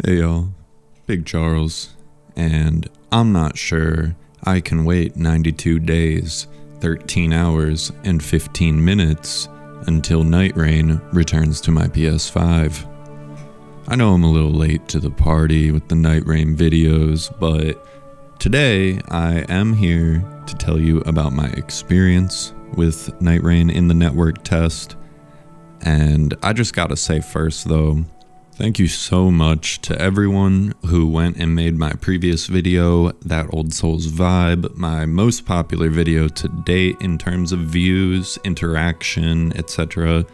Hey y'all, Big Charles, and I'm not sure I can wait 92 days, 13 hours, and 15 minutes until Nightreign returns to my PS5. I know I'm a little late to the party with the Nightreign videos, but today I am here to tell you about my experience with Nightreign in the network test. And I just gotta say first though, thank you so much to everyone who went and made my previous video, That Old Souls Vibe, my most popular video to date in terms of views, interaction, etc.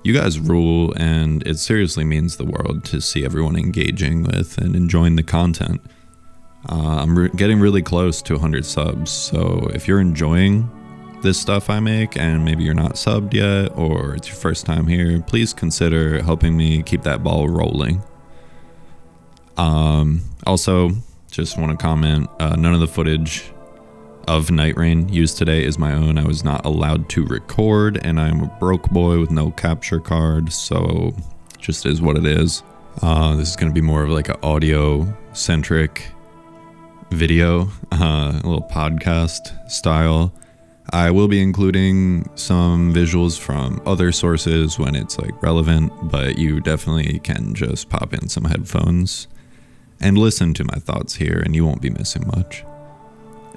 You guys rule, and it seriously means the world to see everyone engaging with and enjoying the content. I'm getting really close to 100 subs, so if you're enjoying this stuff I make and maybe you're not subbed yet or it's your first time here, please consider helping me keep that ball rolling. Also, just want to comment, none of the footage of Nightreign used today is my own. I was not allowed to record, and I'm a broke boy with no capture card, so just is what it is. This is going to be more of like an audio centric video, a little podcast style. I will be including some visuals from other sources when it's like relevant, but you definitely can just pop in some headphones and listen to my thoughts here and you won't be missing much.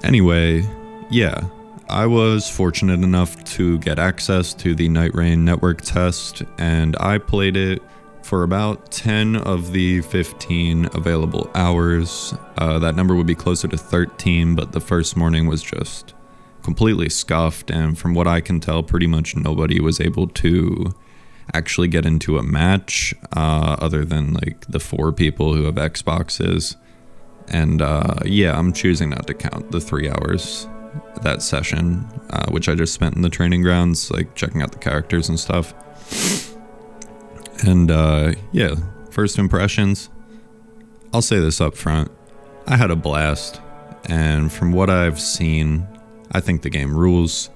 Anyway, yeah, I was fortunate enough to get access to the Nightreign Network test, and I played it for about 10 of the 15 available hours. That number would be closer to 13, but the first morning was just completely scuffed, and from what I can tell, pretty much nobody was able to actually get into a match other than like the 4 people who have Xboxes. And yeah, I'm choosing not to count the 3 hours that session, which I just spent in the training grounds, like checking out the characters and stuff. And yeah, first impressions, I'll say this up front, I had a blast, and from what I've seen, I think the game rules,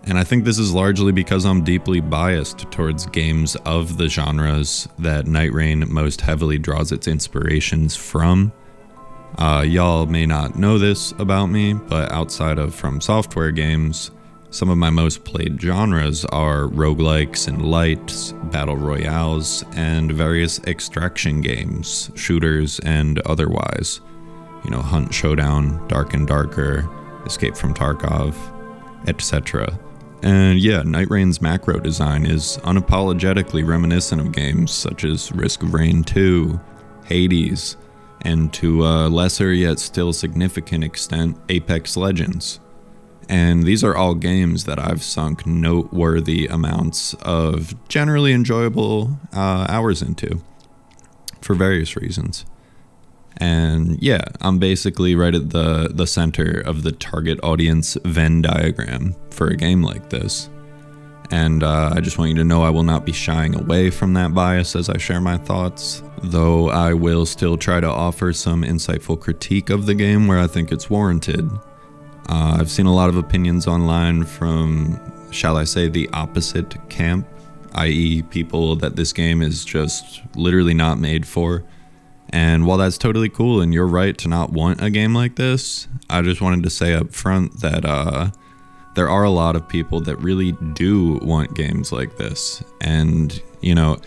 and I think this is largely because I'm deeply biased towards games of the genres that Nightreign most heavily draws its inspirations from. Y'all may not know this about me, but outside of From Software games, some of my most played genres are roguelikes and lights, battle royales, and various extraction games, shooters and otherwise. You know, Hunt Showdown, Dark and Darker, Escape from Tarkov, etc. And yeah, Nightreign's macro design is unapologetically reminiscent of games such as Risk of Rain 2, Hades, and to a lesser yet still significant extent, Apex Legends. And these are all games that I've sunk noteworthy amounts of generally enjoyable hours into for various reasons. And yeah, I'm basically right at the center of the target audience Venn diagram for a game like this. And I just want you to know I will not be shying away from that bias as I share my thoughts, though I will still try to offer some insightful critique of the game where I think it's warranted. I've seen a lot of opinions online from, shall I say, the opposite camp, i.e. people that this game is just literally not made for. And while that's totally cool and you're right to not want a game like this, I just wanted to say up front that there are a lot of people that really do want games like this. And, you know,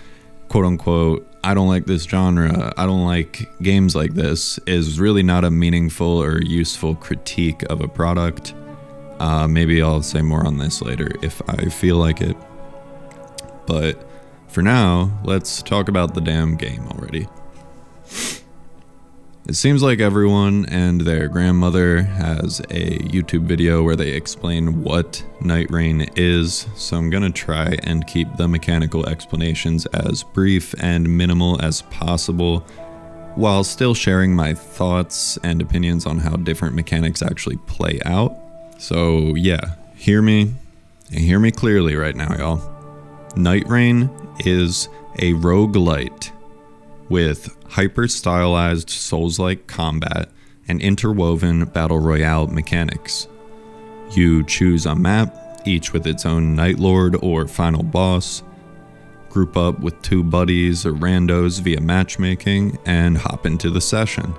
quote unquote, I don't like this genre, I don't like games like this, is really not a meaningful or useful critique of a product. Maybe I'll say more on this later if I feel like it. But for now, let's talk about the damn game already. It seems like everyone and their grandmother has a YouTube video where they explain what Nightreign is, so I'm gonna try and keep the mechanical explanations as brief and minimal as possible, while still sharing my thoughts and opinions on how different mechanics actually play out. So yeah, hear me, and hear me clearly right now, y'all. Nightreign is a roguelite with hyper-stylized Souls-like combat and interwoven battle royale mechanics. You choose a map, each with its own Night Lord or final boss, group up with 2 buddies or randos via matchmaking, and hop into the session.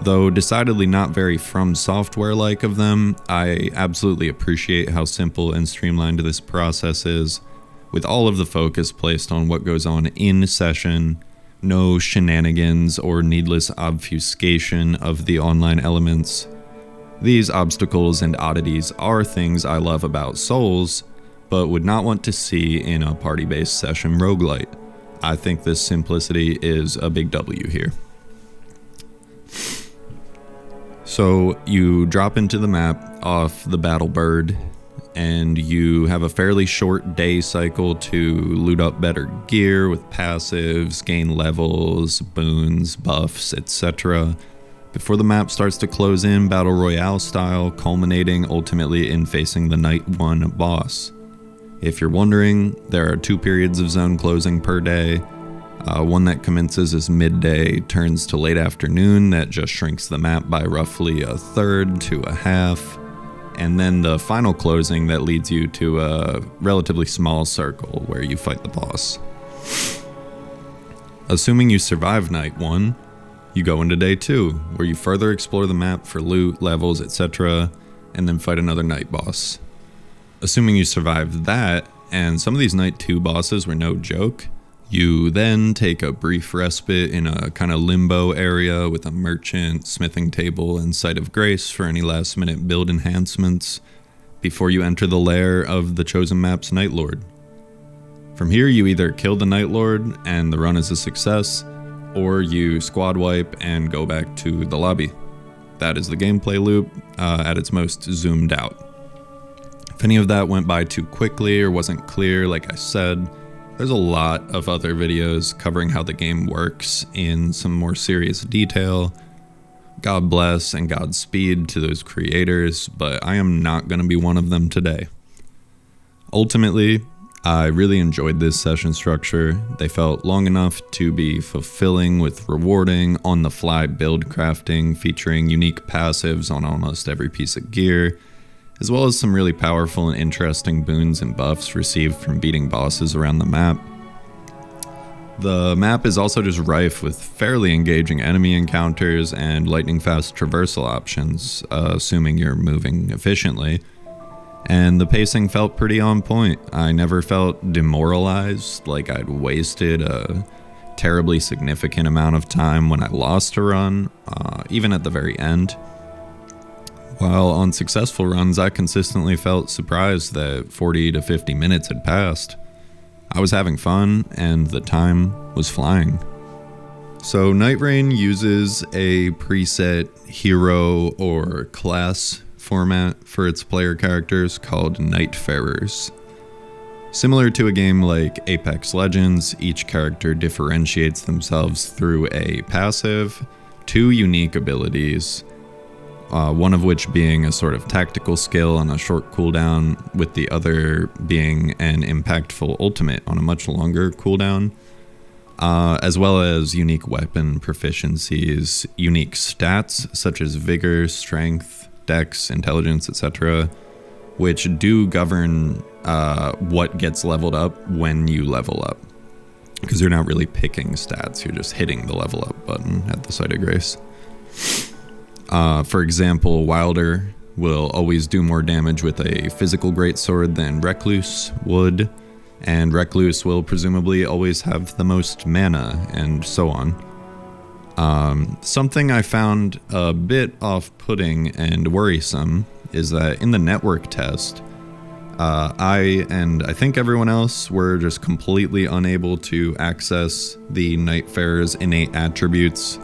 Though decidedly not very From Software-like of them, I absolutely appreciate how simple and streamlined this process is, with all of the focus placed on what goes on in session, no shenanigans or needless obfuscation of the online elements. These obstacles and oddities are things I love about Souls, but would not want to see in a party-based session roguelite. I think this simplicity is a big W here. So you drop into the map off the Battle Bird, and you have a fairly short day cycle to loot up better gear with passives, gain levels, boons, buffs, etc., before the map starts to close in Battle Royale style, culminating ultimately in facing the Night 1 boss. If you're wondering, there are 2 periods of zone closing per day. One that commences as midday, turns to late afternoon, that just shrinks the map by roughly a third to a half, and then the final closing that leads you to a relatively small circle where you fight the boss. Assuming you survive Night 1, you go into Day 2, where you further explore the map for loot, levels, etc., and then fight another night boss. Assuming you survive that, and some of these Night 2 bosses were no joke, you then take a brief respite in a kind of limbo area with a merchant, smithing table, and Site of Grace for any last minute build enhancements before you enter the lair of the chosen map's Night Lord. From here you either kill the Night Lord and the run is a success, or you squad wipe and go back to the lobby. That is the gameplay loop at its most zoomed out. If any of that went by too quickly or wasn't clear, like I said, there's a lot of other videos covering how the game works in some more serious detail. God bless and Godspeed to those creators, but I am not going to be one of them today. Ultimately, I really enjoyed this session structure. They felt long enough to be fulfilling with rewarding, on-the-fly build crafting, featuring unique passives on almost every piece of gear, as well as some really powerful and interesting boons and buffs received from beating bosses around the map. The map is also just rife with fairly engaging enemy encounters and lightning-fast traversal options, assuming you're moving efficiently. And the pacing felt pretty on point. I never felt demoralized, like I'd wasted a terribly significant amount of time when I lost a run, even at the very end. While on successful runs, I consistently felt surprised that 40 to 50 minutes had passed. I was having fun, and the time was flying. So Nightreign uses a preset hero or class format for its player characters called Nightfarers. Similar to a game like Apex Legends, each character differentiates themselves through a passive, 2 unique abilities, one of which being a sort of tactical skill on a short cooldown, with the other being an impactful ultimate on a much longer cooldown, as well as unique weapon proficiencies, unique stats such as vigor, strength, dex, intelligence, etc., which do govern what gets leveled up when you level up. Because you're not really picking stats, you're just hitting the level up button at the Site of Grace. For example, Wylder will always do more damage with a physical greatsword than Recluse would, and Recluse will presumably always have the most mana, and so on. Something I found a bit off-putting and worrisome is that in the network test, I and I think everyone else were just completely unable to access the Nightfarers' innate attributes.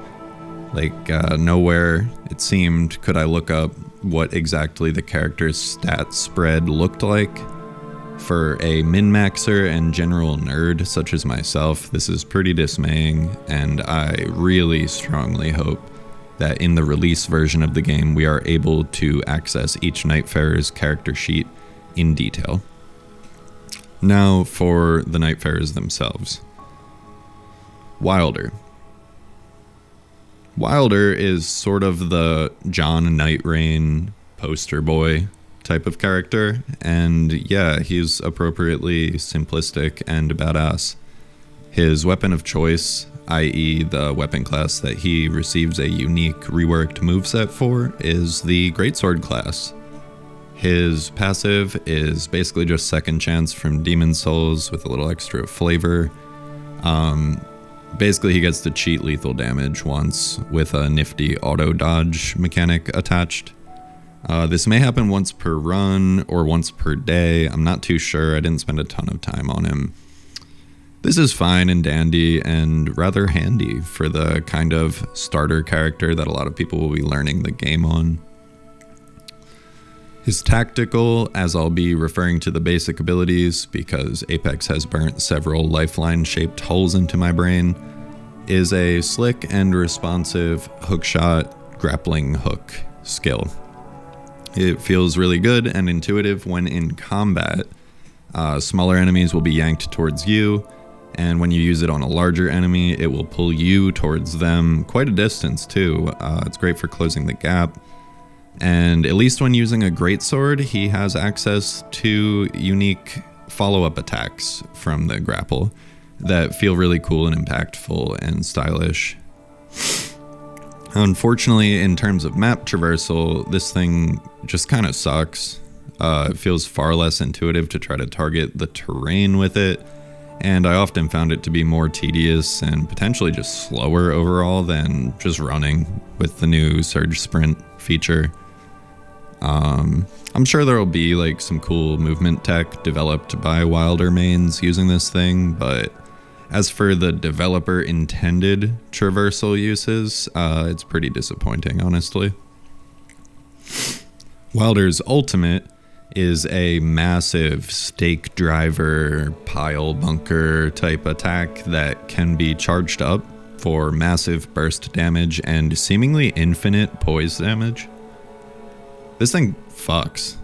Like, nowhere, it seemed, could I look up what exactly the character's stat spread looked like. For a min-maxer and general nerd such as myself, this is pretty dismaying, and I really strongly hope that in the release version of the game we are able to access each Nightfarer's character sheet in detail. Now for the Nightfarers themselves. Wylder. Wylder is sort of the John Nightreign poster boy, type of character, and yeah, he's appropriately simplistic and badass. His weapon of choice, i.e. the weapon class that he receives a unique reworked moveset for, is the Greatsword class. His passive is basically just second chance from Demon Souls with a little extra flavor. Basically, he gets to cheat lethal damage once with a nifty auto dodge mechanic attached. This may happen once per run or once per day. I'm not too sure. I didn't spend a ton of time on him. This is fine and dandy and rather handy for the kind of starter character that a lot of people will be learning the game on. His tactical, as I'll be referring to the basic abilities because Apex has burnt several lifeline-shaped holes into my brain, is a slick and responsive hookshot grappling hook skill. It feels really good and intuitive when in combat. Smaller enemies will be yanked towards you, and when you use it on a larger enemy, it will pull you towards them quite a distance too. It's great for closing the gap. And at least when using a greatsword, he has access to unique follow-up attacks from the grapple that feel really cool and impactful and stylish. Unfortunately, in terms of map traversal, this thing just kind of sucks. It feels far less intuitive to try to target the terrain with it, and I often found it to be more tedious and potentially just slower overall than just running with the new Surge Sprint feature. I'm sure there will be like some cool movement tech developed by Wylder mains using this thing, but as for the developer intended traversal uses, it's pretty disappointing, honestly. Wylder's ultimate is a massive stake driver pile bunker type attack that can be charged up for massive burst damage and seemingly infinite poise damage. This thing fucks.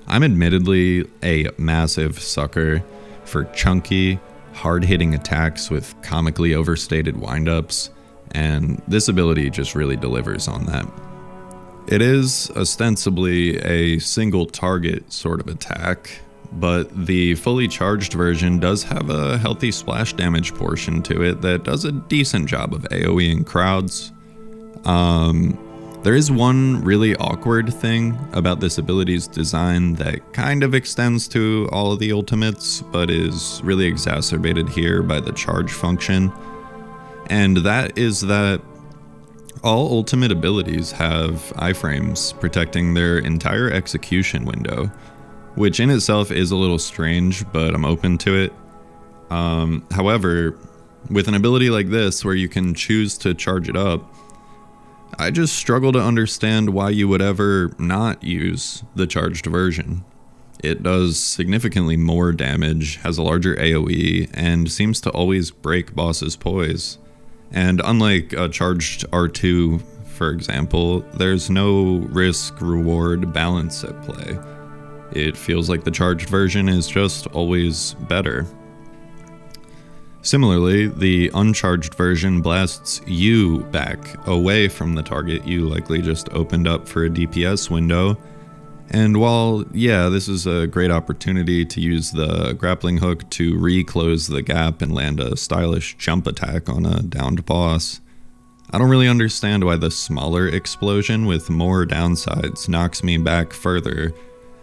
I'm admittedly a massive sucker for chunky, hard-hitting attacks with comically overstated windups, and this ability just really delivers on that. It is ostensibly a single target sort of attack, but the fully charged version does have a healthy splash damage portion to it that does a decent job of AoEing crowds. There is one really awkward thing about this ability's design that kind of extends to all of the ultimates, but is really exacerbated here by the charge function. And that is that all ultimate abilities have iframes protecting their entire execution window, which in itself is a little strange, but I'm open to it. However, with an ability like this where you can choose to charge it up, I just struggle to understand why you would ever not use the charged version. It does significantly more damage, has a larger AoE, and seems to always break bosses' poise. And unlike a charged R2, for example, there's no risk-reward balance at play. It feels like the charged version is just always better. Similarly, the uncharged version blasts you back away from the target you likely just opened up for a DPS window. And while, yeah, this is a great opportunity to use the grappling hook to reclose the gap and land a stylish jump attack on a downed boss, I don't really understand why the smaller explosion with more downsides knocks me back further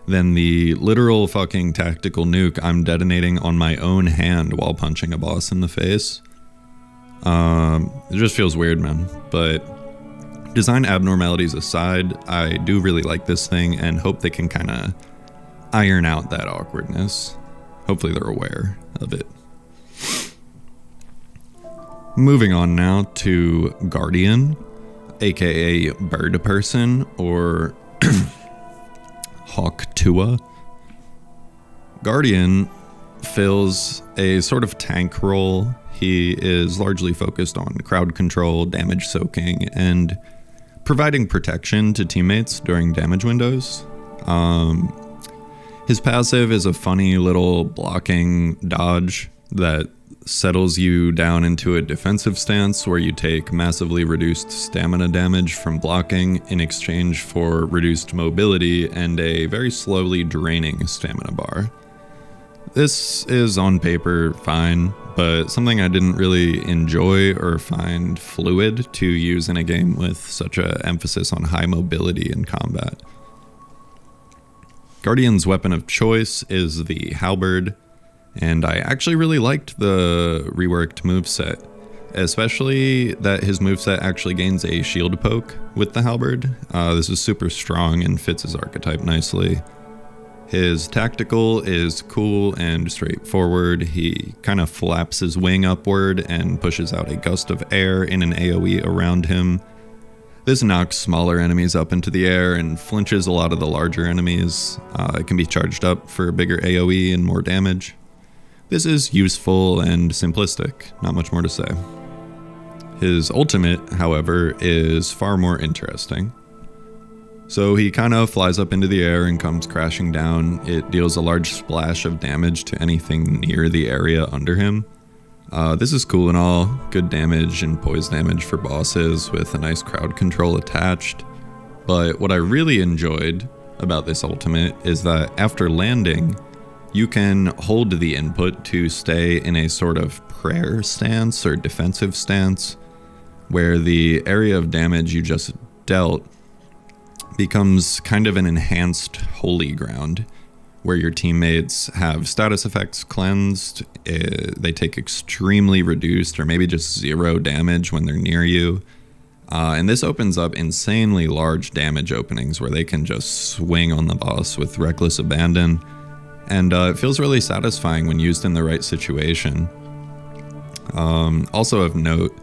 than the literal fucking tactical nuke I'm detonating on my own hand while punching a boss in the face. It just feels weird, man. But design abnormalities aside, I do really like this thing and hope they can kind of iron out that awkwardness. Hopefully they're aware of it. Moving on now to Guardian, aka Bird Person, or Hawk Tua. Guardian fills a sort of tank role. He is largely focused on crowd control, damage soaking, and providing protection to teammates during damage windows. His passive is a funny little blocking dodge that settles you down into a defensive stance where you take massively reduced stamina damage from blocking in exchange for reduced mobility and a very slowly draining stamina bar. This is on paper fine, but something I didn't really enjoy or find fluid to use in a game with such an emphasis on high mobility in combat. Guardian's weapon of choice is the halberd, and I actually really liked the reworked moveset, especially that his moveset actually gains a shield poke with the halberd. This is super strong and fits his archetype nicely. His tactical is cool and straightforward. He kind of flaps his wing upward and pushes out a gust of air in an AoE around him. This knocks smaller enemies up into the air and flinches a lot of the larger enemies. It can be charged up for bigger AoE and more damage. This is useful and simplistic, not much more to say. His ultimate, however, is far more interesting. So he kind of flies up into the air and comes crashing down. It deals a large splash of damage to anything near the area under him. This is cool and all, good damage and poise damage for bosses with a nice crowd control attached. But what I really enjoyed about this ultimate is that after landing, you can hold the input to stay in a sort of prayer stance or defensive stance, where the area of damage you just dealt becomes kind of an enhanced holy ground, where your teammates have status effects cleansed, they take extremely reduced or maybe just zero damage when they're near you, and this opens up insanely large damage openings where they can just swing on the boss with reckless abandon, and it feels really satisfying when used in the right situation. Also of note,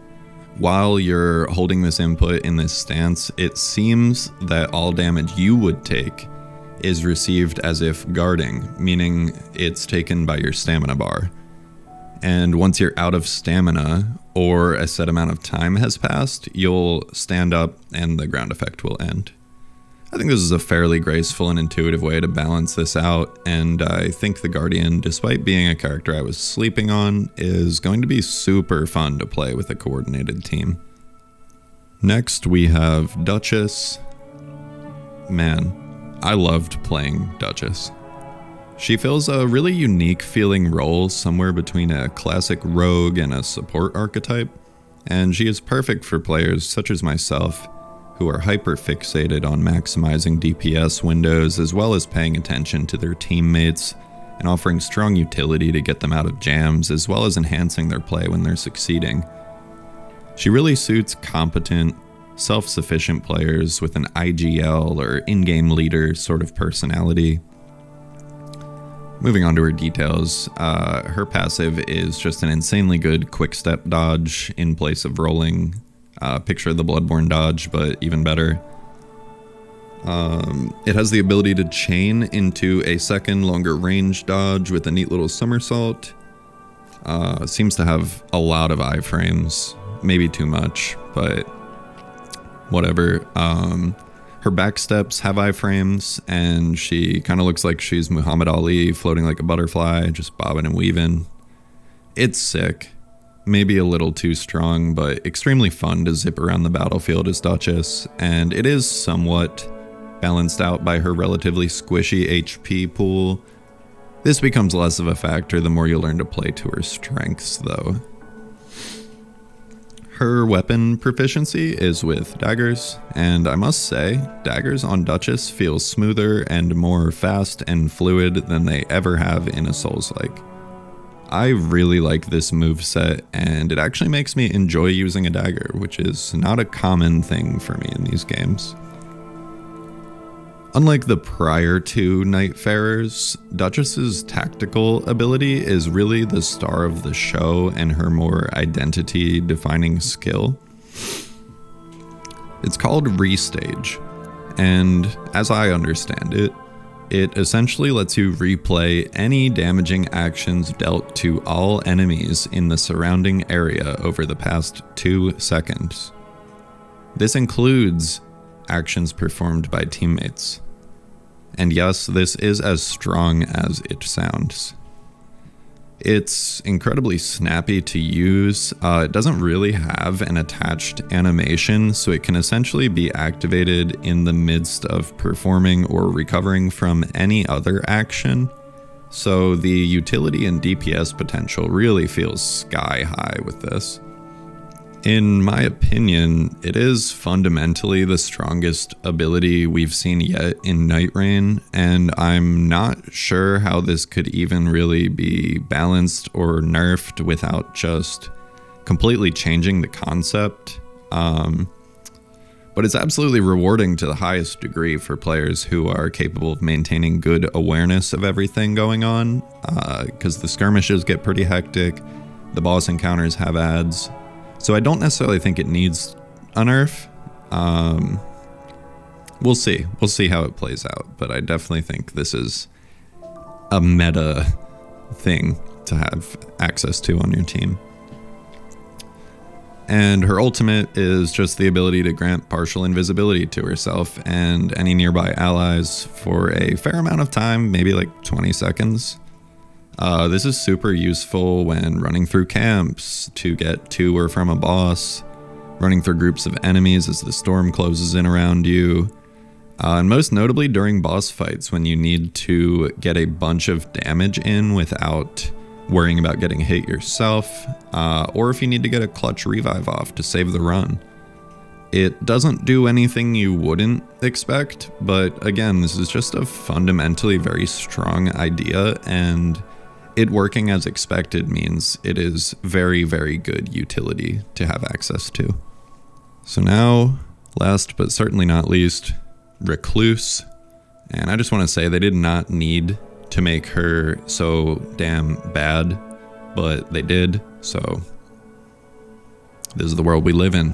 while you're holding this input in this stance, it seems that all damage you would take is received as if guarding, meaning it's taken by your stamina bar. And once you're out of stamina, or a set amount of time has passed, you'll stand up and the ground effect will end. I think this is a fairly graceful and intuitive way to balance this out, and I think the Guardian, despite being a character I was sleeping on, is going to be super fun to play with a coordinated team. Next we have Duchess. Man, I loved playing Duchess. She fills a really unique feeling role somewhere between a classic rogue and a support archetype, and she is perfect for players such as myself, who are hyper-fixated on maximizing DPS windows as well as paying attention to their teammates and offering strong utility to get them out of jams as well as enhancing their play when they're succeeding. She really suits competent, self-sufficient players with an IGL or in-game leader sort of personality. Moving on to her details, her passive is just an insanely good quick-step dodge in place of rolling. Picture the Bloodborne dodge, but even better. It has the ability to chain into a second longer range dodge with a neat little somersault. Seems to have a lot of iframes, maybe too much, but whatever. Her back steps have iframes, and she kind of looks like she's Muhammad Ali floating like a butterfly, just bobbing and weaving. It's sick. Maybe a little too strong, but extremely fun to zip around the battlefield as Duchess, and it is somewhat balanced out by her relatively squishy HP pool. This becomes less of a factor the more you learn to play to her strengths, though. Her weapon proficiency is with daggers, and I must say, daggers on Duchess feel smoother and more fast and fluid than they ever have in a Souls-like. I really like this moveset, and it actually makes me enjoy using a dagger, which is not a common thing for me in these games. Unlike the prior two Nightfarers, Duchess's tactical ability is really the star of the show and her more identity-defining skill. It's called Restage, and as I understand it, it essentially lets you replay any damaging actions dealt to all enemies in the surrounding area over the past 2 seconds. This includes actions performed by teammates. And yes, this is as strong as it sounds. It's incredibly snappy to use. It doesn't really have an attached animation, so it can essentially be activated in the midst of performing or recovering from any other action. So the utility and DPS potential really feels sky high with this. In my opinion, it is fundamentally the strongest ability we've seen yet in Nightreign, and I'm not sure how this could even really be balanced or nerfed without just completely changing the concept. But it's absolutely rewarding to the highest degree for players who are capable of maintaining good awareness of everything going on, because the skirmishes get pretty hectic, the boss encounters have ads. So I don't necessarily think it needs a nerf. We'll see. We'll see how it plays out. But I definitely think this is a meta thing to have access to on your team. And her ultimate is just the ability to grant partial invisibility to herself and any nearby allies for a fair amount of time, maybe like 20 seconds. This is super useful when running through camps to get to or from a boss, running through groups of enemies as the storm closes in around you, and most notably during boss fights when you need to get a bunch of damage in without worrying about getting hit yourself, or if you need to get a clutch revive off to save the run. It doesn't do anything you wouldn't expect, but again, this is just a fundamentally very strong idea, and it working as expected means it is very, very good utility to have access to. So now, last but certainly not least, Recluse. And I just want to say they did not need to make her so damn bad, but they did, so this is the world we live in.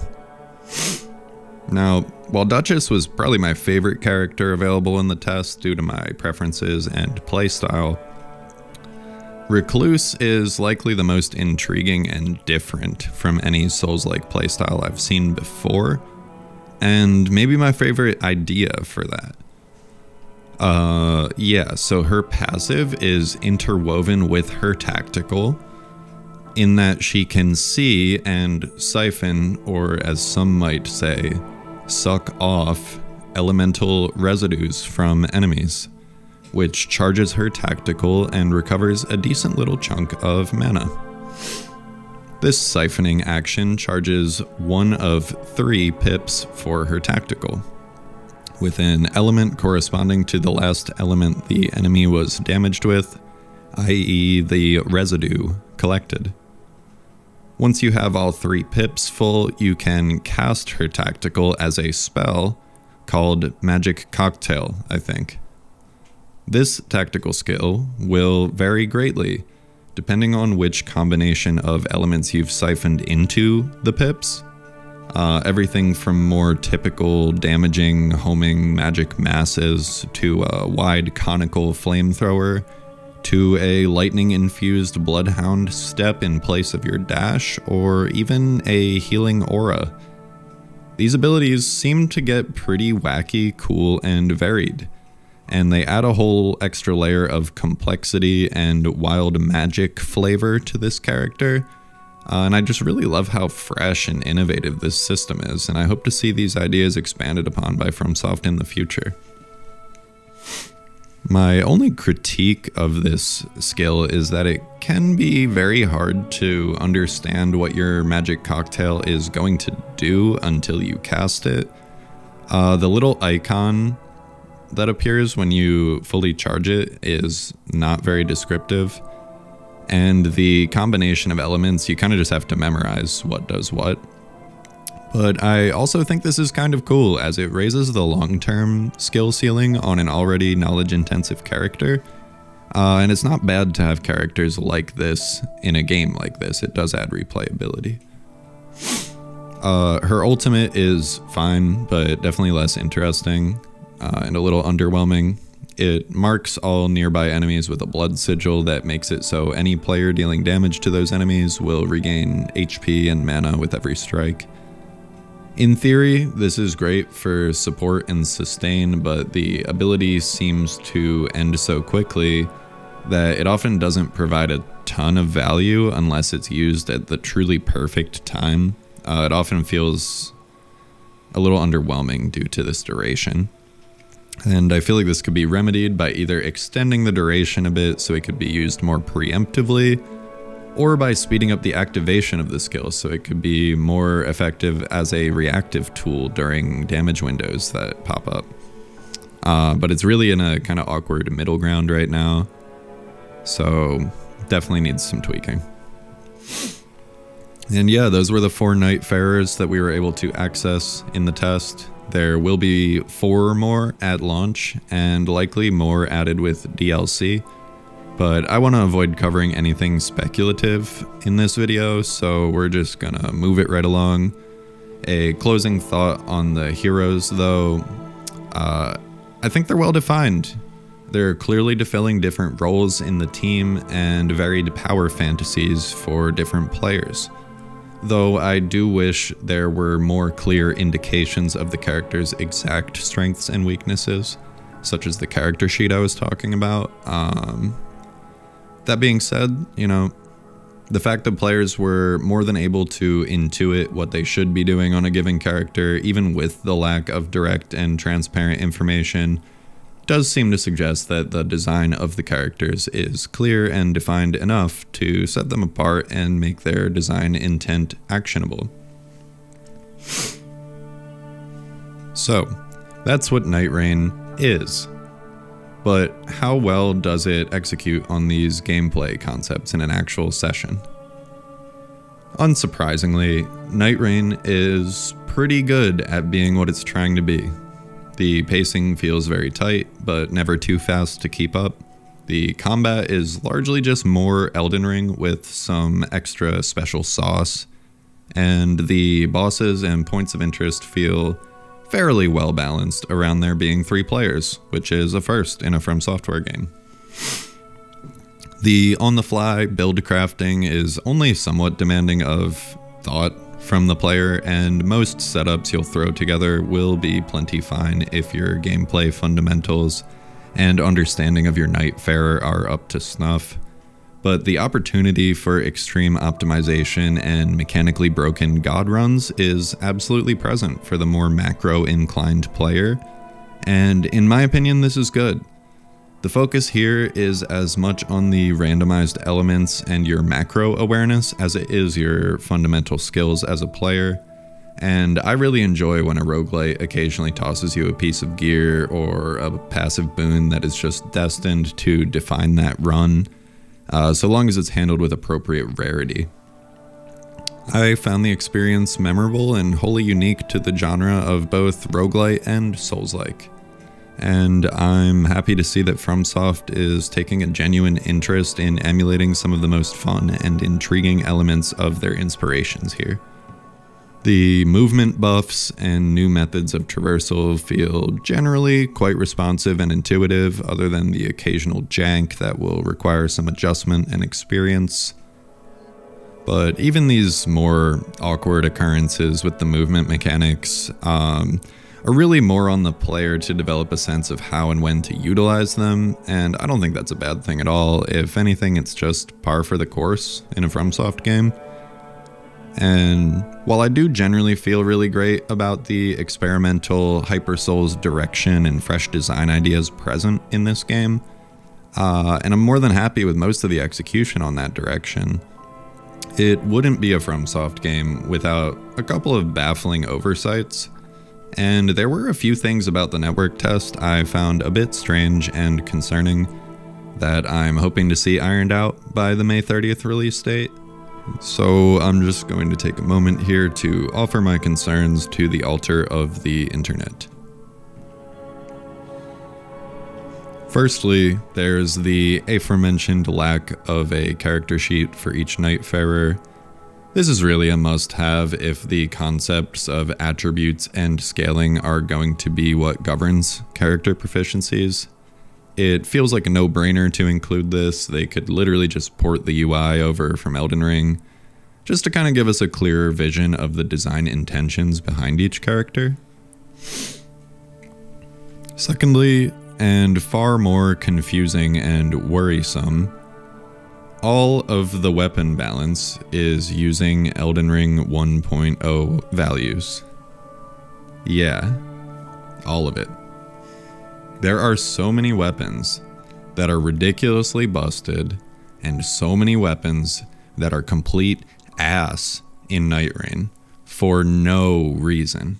Now, while Duchess was probably my favorite character available in the test due to my preferences and playstyle, Recluse is likely the most intriguing and different from any Souls-like playstyle I've seen before, and maybe my favorite idea for that. So her passive is interwoven with her tactical, in that she can see and siphon, or as some might say, suck off elemental residues from enemies, which charges her tactical and recovers a decent little chunk of mana. This siphoning action charges 1 of 3 pips for her tactical, with an element corresponding to the last element the enemy was damaged with, i.e. the residue collected. Once you have all 3 pips full, you can cast her tactical as a spell called Magic Cocktail, I think. This tactical skill will vary greatly, depending on which combination of elements you've siphoned into the pips. Everything from more typical damaging, homing magic masses to a wide conical flamethrower, to a lightning-infused bloodhound step in place of your dash, or even a healing aura. These abilities seem to get pretty wacky, cool, and varied, and they add a whole extra layer of complexity and wild magic flavor to this character. And I just really love how fresh and innovative this system is, and I hope to see these ideas expanded upon by FromSoft in the future. My only critique of this skill is that it can be very hard to understand what your magic cocktail is going to do until you cast it. The little icon that appears when you fully charge it is not very descriptive, and the combination of elements, you kind of just have to memorize what does what. But I also think this is kind of cool, as it raises the long-term skill ceiling on an already knowledge-intensive character. And it's not bad to have characters like this in a game like this. It does add replayability. Her ultimate is fine, but definitely less interesting and a little underwhelming. It marks all nearby enemies with a blood sigil that makes it so any player dealing damage to those enemies will regain HP and mana with every strike. In theory, this is great for support and sustain, but the ability seems to end so quickly that it often doesn't provide a ton of value unless it's used at the truly perfect time. It often feels a little underwhelming due to this duration. And I feel like this could be remedied by either extending the duration a bit so it could be used more preemptively, or by speeding up the activation of the skill so it could be more effective as a reactive tool during damage windows that pop up. But it's really in a kind of awkward middle ground right now, so definitely needs some tweaking. And yeah, those were the 4 Nightfarers that we were able to access in the test. There will be 4 more at launch, and likely more added with DLC. But I want to avoid covering anything speculative in this video, so we're just gonna move it right along. A closing thought on the heroes, though. I think they're well defined. They're clearly fulfilling different roles in the team and varied power fantasies for different players. Though I do wish there were more clear indications of the character's exact strengths and weaknesses, such as the character sheet I was talking about. That being said, the fact that players were more than able to intuit what they should be doing on a given character, even with the lack of direct and transparent information, does seem to suggest that the design of the characters is clear and defined enough to set them apart and make their design intent actionable. So, that's what Nightreign is. But how well does it execute on these gameplay concepts in an actual session? Unsurprisingly, Nightreign is pretty good at being what it's trying to be. The pacing feels very tight, but never too fast to keep up. The combat is largely just more Elden Ring with some extra special sauce, and the bosses and points of interest feel fairly well balanced around there being 3 players, which is a first in a From Software game. The on-the-fly build crafting is only somewhat demanding of thought from the player, and most setups you'll throw together will be plenty fine if your gameplay fundamentals and understanding of your Nightfarer are up to snuff. But the opportunity for extreme optimization and mechanically broken god runs is absolutely present for the more macro-inclined player, and in my opinion this is good. The focus here is as much on the randomized elements and your macro awareness as it is your fundamental skills as a player, and I really enjoy when a roguelite occasionally tosses you a piece of gear or a passive boon that is just destined to define that run, so long as it's handled with appropriate rarity. I found the experience memorable and wholly unique to the genre of both roguelite and Souls-like. And I'm happy to see that FromSoft is taking a genuine interest in emulating some of the most fun and intriguing elements of their inspirations here. The movement buffs and new methods of traversal feel generally quite responsive and intuitive, other than the occasional jank that will require some adjustment and experience. But even these more awkward occurrences with the movement mechanics are really more on the player to develop a sense of how and when to utilize them, and I don't think that's a bad thing at all. If anything, it's just par for the course in a FromSoft game. And while I do generally feel really great about the experimental Hyper Souls direction and fresh design ideas present in this game, and I'm more than happy with most of the execution on that direction, it wouldn't be a FromSoft game without a couple of baffling oversights. And there were a few things about the network test I found a bit strange and concerning that I'm hoping to see ironed out by the May 30th release date. So I'm just going to take a moment here to offer my concerns to the altar of the internet. Firstly, there's the aforementioned lack of a character sheet for each Nightfarer. This is really a must-have if the concepts of attributes and scaling are going to be what governs character proficiencies. It feels like a no-brainer to include this. They could literally just port the UI over from Elden Ring, just to kind of give us a clearer vision of the design intentions behind each character. Secondly, and far more confusing and worrisome, all of the weapon balance is using Elden Ring 1.0 values. Yeah, all of it. There are so many weapons that are ridiculously busted, and so many weapons that are complete ass in Nightreign for no reason.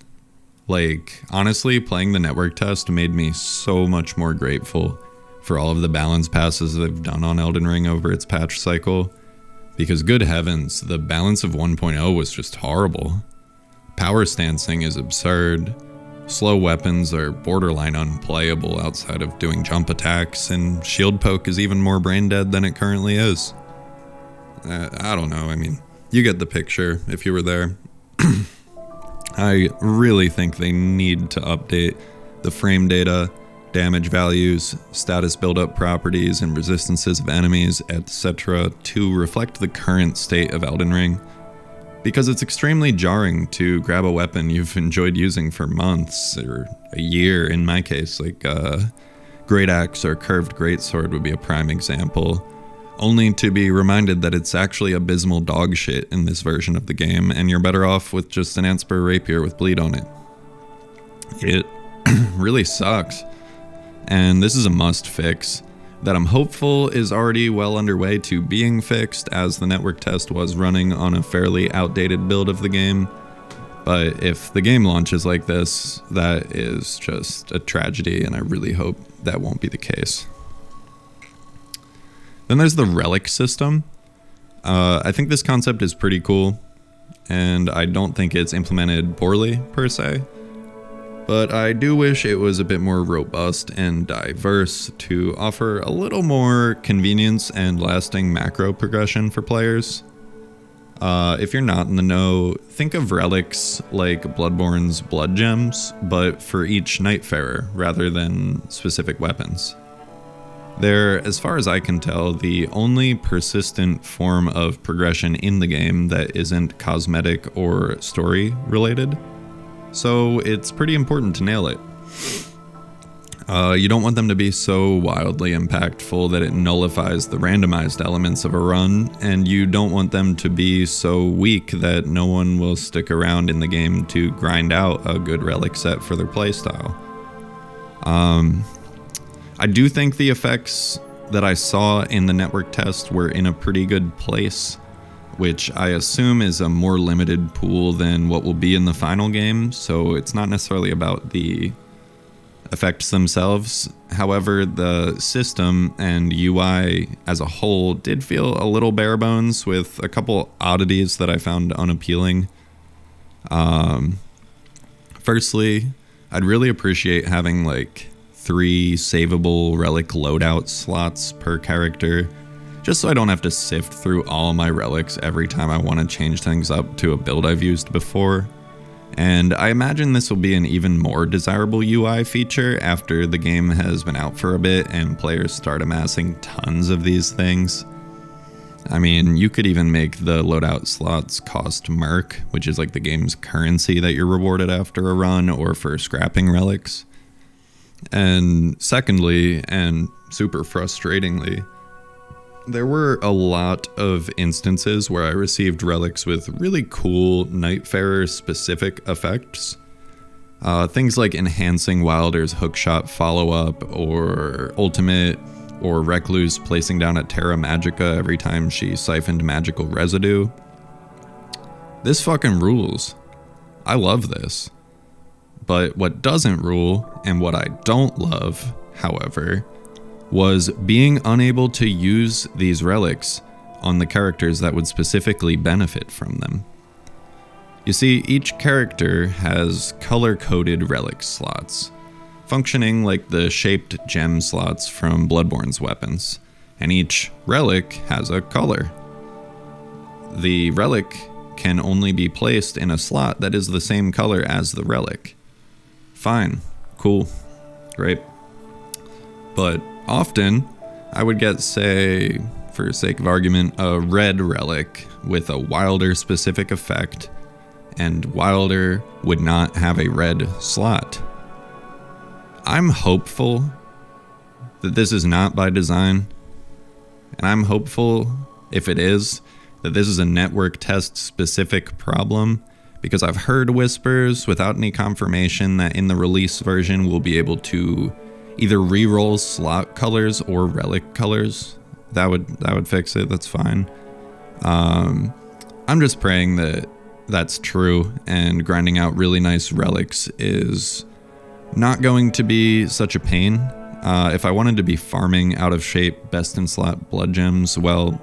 Like, honestly, playing the network test made me so much more grateful for all of the balance passes they've done on Elden Ring over its patch cycle, because good heavens, the balance of 1.0 was just horrible. Power stancing is absurd. Slow weapons are borderline unplayable outside of doing jump attacks, and shield poke is even more brain dead than it currently is. I don't know, I mean, you get the picture if you were there. I really think they need to update the frame data, damage values, status buildup properties, and resistances of enemies, etc. to reflect the current state of Elden Ring. Because it's extremely jarring to grab a weapon you've enjoyed using for months, or a year in my case, like Great Axe or Curved Greatsword would be a prime example, only to be reminded that it's actually abysmal dog shit in this version of the game, and you're better off with just an Antspur Rapier with bleed on it. It really sucks, and this is a must fix that I'm hopeful is already well underway to being fixed, as the network test was running on a fairly outdated build of the game. But if the game launches like this, that is just a tragedy, and I really hope that won't be the case. Then there's the relic system. I think this concept is pretty cool, and I don't think it's implemented poorly per se. But I do wish it was a bit more robust and diverse to offer a little more convenience and lasting macro progression for players. If you're not in the know, think of relics like Bloodborne's blood gems, but for each Nightfarer rather than specific weapons. They're, as far as I can tell, the only persistent form of progression in the game that isn't cosmetic or story related. So it's pretty important to nail it. You don't want them to be so wildly impactful that it nullifies the randomized elements of a run, and you don't want them to be so weak that no one will stick around in the game to grind out a good relic set for their playstyle. I do think the effects that I saw in the network test were in a pretty good place, which I assume is a more limited pool than what will be in the final game, so it's not necessarily about the effects themselves. However, the system and UI as a whole did feel a little bare bones, with a couple oddities that I found unappealing. Firstly, I'd really appreciate having like 3 savable relic loadout slots per character, just so I don't have to sift through all my relics every time I want to change things up to a build I've used before. And I imagine this will be an even more desirable UI feature after the game has been out for a bit and players start amassing tons of these things. I mean, you could even make the loadout slots cost merc, which is like the game's currency that you're rewarded after a run or for scrapping relics. And secondly, and super frustratingly, there were a lot of instances where I received relics with really cool Nightfarer specific effects. Things like enhancing Wylder's hookshot follow-up, or ultimate, or Recluse placing down a Terra Magica every time she siphoned magical residue. This fucking rules. I love this. But what doesn't rule, and what I don't love, however, was being unable to use these relics on the characters that would specifically benefit from them. You see, each character has color-coded relic slots, functioning like the shaped gem slots from Bloodborne's weapons, and each relic has a color. The relic can only be placed in a slot that is the same color as the relic. Fine, cool, great. But often, I would get, say, for sake of argument, a red relic with a Wylder specific effect, and Wylder would not have a red slot. I'm hopeful that this is not by design, and I'm hopeful if it is, that this is a network test specific problem, because I've heard whispers without any confirmation that in the release version we'll be able to either re-roll slot colors or relic colors. That would fix it. That's fine. I'm just praying that that's true and grinding out really nice relics is not going to be such a pain. If I wanted to be farming out of shape best in slot blood gems, well,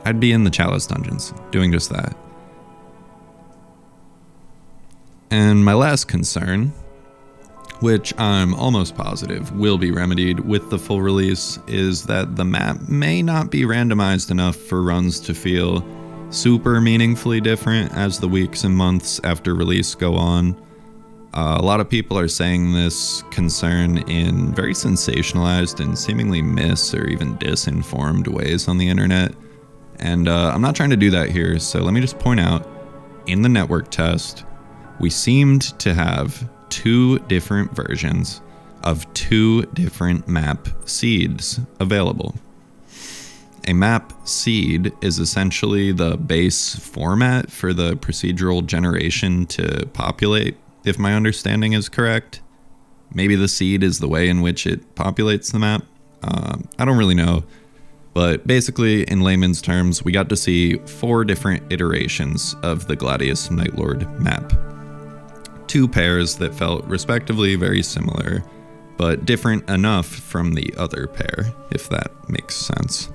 I'd be in the Chalice dungeons doing just that. And my last concern, which I'm almost positive will be remedied with the full release, is that the map may not be randomized enough for runs to feel super meaningfully different as the weeks and months after release go on. A lot of people are saying this concern in very sensationalized and seemingly or even disinformed ways on the internet. And I'm not trying to do that here, so let me just point out, in the network test, we seemed to have 2 different versions of 2 different map seeds available. A map seed is essentially the base format for the procedural generation to populate, if my understanding is correct. Maybe the seed is the way in which it populates the map. I don't really know. But basically, in layman's terms, we got to see 4 different iterations of the Gladius Nightlord map. 2 pairs that felt respectively very similar, but different enough from the other pair, if that makes sense.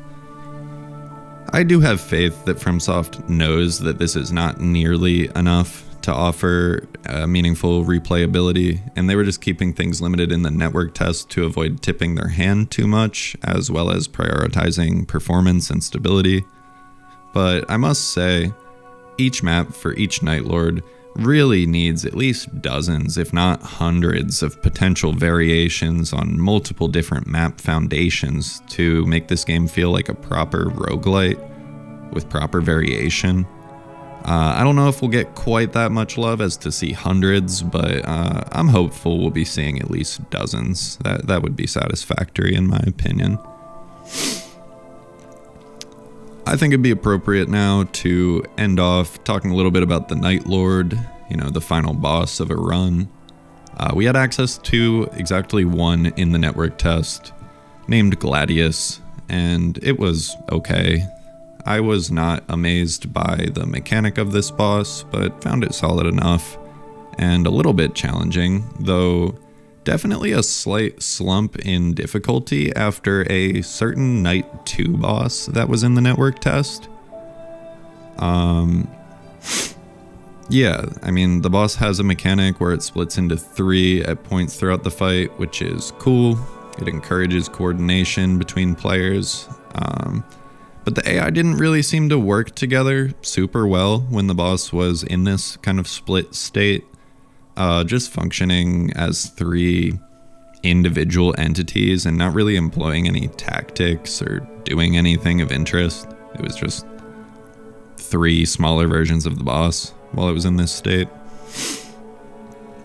I do have faith that FromSoft knows that this is not nearly enough to offer meaningful replayability, and they were just keeping things limited in the network test to avoid tipping their hand too much, as well as prioritizing performance and stability. But I must say, each map for each Nightlord really needs at least dozens, if not hundreds, of potential variations on multiple different map foundations to make this game feel like a proper roguelite with proper variation. I don't know if we'll get quite that much love as to see hundreds, but I'm hopeful we'll be seeing at least dozens. That would be satisfactory in my opinion. I think it'd be appropriate now to end off talking a little bit about the Nightlord, the final boss of a run. We had access to exactly 1 in the network test, named Gladius, and it was okay. I was not amazed by the mechanic of this boss, but found it solid enough, and a little bit challenging, though definitely a slight slump in difficulty after a certain Night 2 boss that was in the network test. Yeah, I mean, the boss has a mechanic where it splits into 3 at points throughout the fight, which is cool. It encourages coordination between players. But the AI didn't really seem to work together super well when the boss was in this kind of split state, just functioning as 3 individual entities and not really employing any tactics or doing anything of interest. It was just 3 smaller versions of the boss while it was in this state.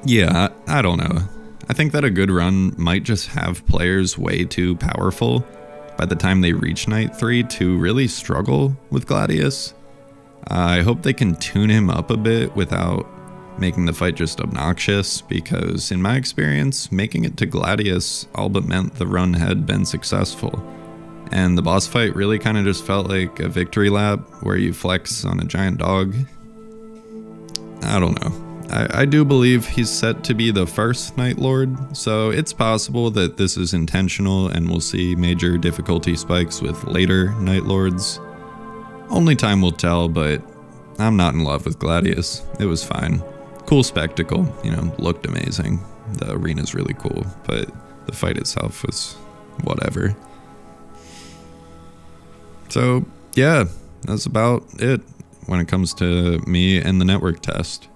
Yeah, I don't know. I think that a good run might just have players way too powerful by the time they reach Night 3 to really struggle with Gladius. I hope they can tune him up a bit without making the fight just obnoxious, because in my experience, making it to Gladius all but meant the run had been successful. And the boss fight really kind of just felt like a victory lap where you flex on a giant dog. I don't know. I do believe he's set to be the first Nightlord, so it's possible that this is intentional and we'll see major difficulty spikes with later Nightlords. Only time will tell, but I'm not in love with Gladius. It was fine. Cool spectacle, looked amazing. The arena's really cool, but the fight itself was whatever. So, yeah, that's about it when it comes to me and the network test.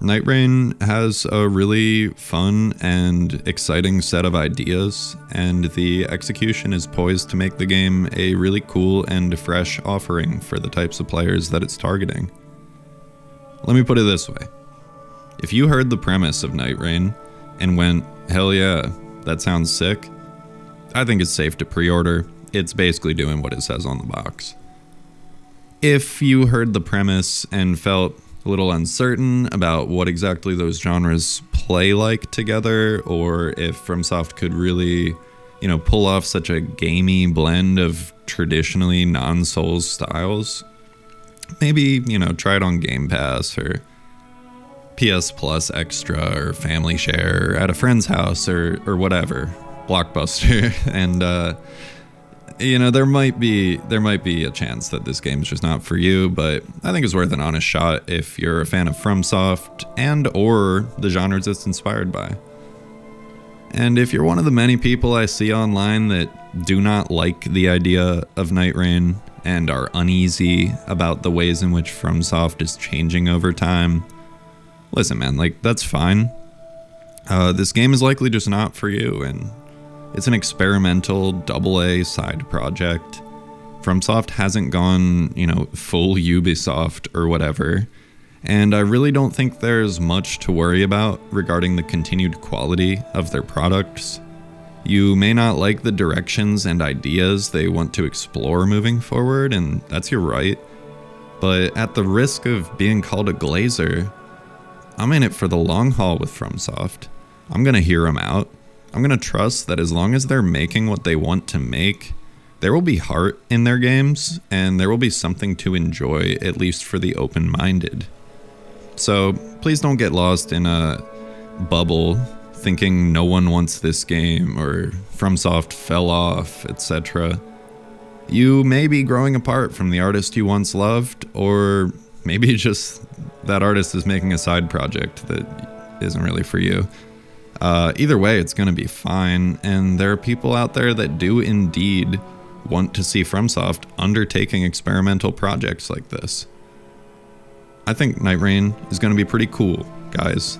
Nightreign has a really fun and exciting set of ideas, and the execution is poised to make the game a really cool and fresh offering for the types of players that it's targeting. Let me put it this way. If you heard the premise of Nightreign and went, hell yeah, that sounds sick, I think it's safe to pre-order. It's basically doing what it says on the box. if you heard the premise and felt a little uncertain about what exactly those genres play like together, or if FromSoft could really, pull off such a gamey blend of traditionally non-Souls styles, maybe, try it on Game Pass or PS Plus Extra or Family Share or at a friend's house or whatever, Blockbuster. And, there might be a chance that this game's just not for you, but I think it's worth an honest shot if you're a fan of FromSoft and or the genres it's inspired by. And if you're one of the many people I see online that do not like the idea of Nightreign and are uneasy about the ways in which FromSoft is changing over time, listen, man, that's fine. This game is likely just not for you, and it's an experimental AA side project. FromSoft hasn't gone, full Ubisoft or whatever, and I really don't think there's much to worry about regarding the continued quality of their products. You may not like the directions and ideas they want to explore moving forward, and that's your right, but at the risk of being called a glazer, I'm in it for the long haul with FromSoft. I'm gonna hear them out. I'm gonna trust that as long as they're making what they want to make, there will be heart in their games, and there will be something to enjoy, at least for the open-minded. So please don't get lost in a bubble thinking no one wants this game or FromSoft fell off, etc. You may be growing apart from the artist you once loved, or maybe just that artist is making a side project that isn't really for you. Either way, it's going to be fine, and there are people out there that do indeed want to see FromSoft undertaking experimental projects like this. I think Nightreign is going to be pretty cool, guys.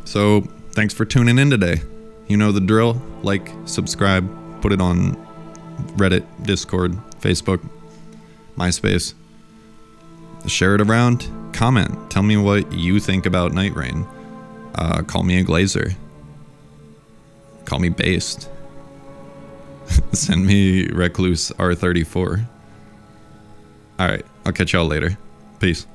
So, thanks for tuning in today. You know the drill. Like, subscribe, put it on Reddit, Discord, Facebook, MySpace. Share it around. Comment. Tell me what you think about Nightreign. Call me a glazer. Call me based. Send me Recluse R34. Alright, I'll catch y'all later. Peace.